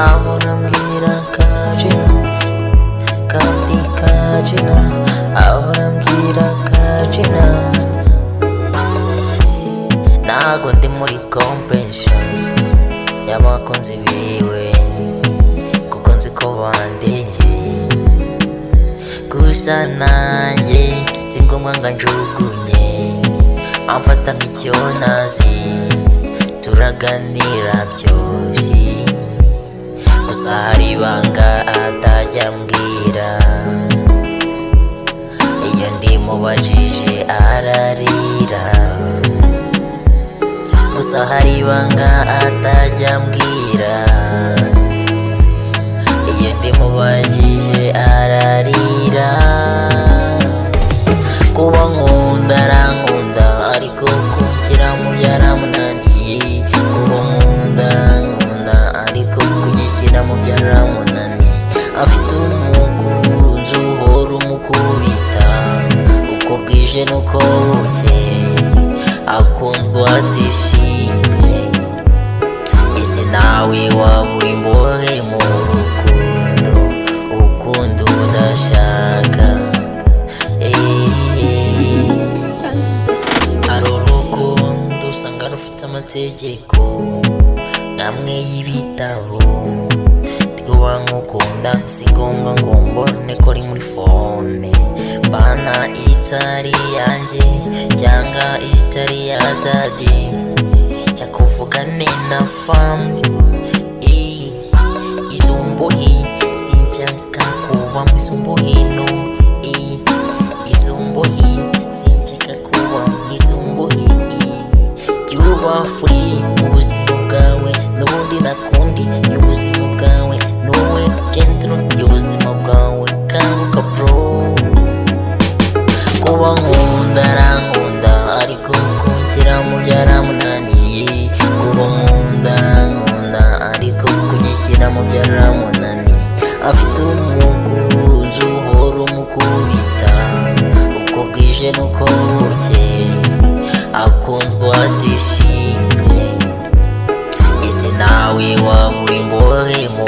ahora ambwira kajina kandi kajina, ahora ambwira kajina. Ntago ndi muri compensations y'abakunzi biwe, kuko nzi ko bandengeye. Gusa nanjye si ngombwa ngo njugunye, amfata nk'icyonazi, turaganira byose. Gusa hari ibanga atajya ambwira, iyo ndimubajije ararira. Gusa hari ibanga atajya ambwira, iyo ndimubajije ararira. Kuba nkunda arankunda, ariko kunshyira mu byaramunaniye. Kuba nkunda arankunda, ariko kunyishyira mu byaramunaniye. Afite umukunzi uhora umukubita uko bwije n'uko bukeye, akunzwe atishimye. Ese nawe waba uri imbohe mu rukundo, ukunda udashaka? Hari urukundo usanga rufite amategeko nk'amwe y'ibitabo. Ndigo nkukunda si ngombwa ngo mbone ko uri muri fone, bana itari yanjye cyangwa itari ya dadi. Jya kuvugane na family, izo mbohe sinshaka kuba mu izo mbohe, no. Izo mbohe sinshaka kuba mu izo mbohe. Yuba free mu buzima bwawe, n'ubundi nakundi y'ubuzima bwawe, nowe gentro y'ubuzima bwawe. Kanguka bro. Kuba nkunda arankunda, ariko kunshyira mu byaramunaniye. Kuba nkunda arankunda, ariko kunyishyira mu byaramunaniye. Afite umukunzi uhora umukubita uko bwije n'uko bukeye, akunzwe atishimye. Ese nawe waba uri imbohe mu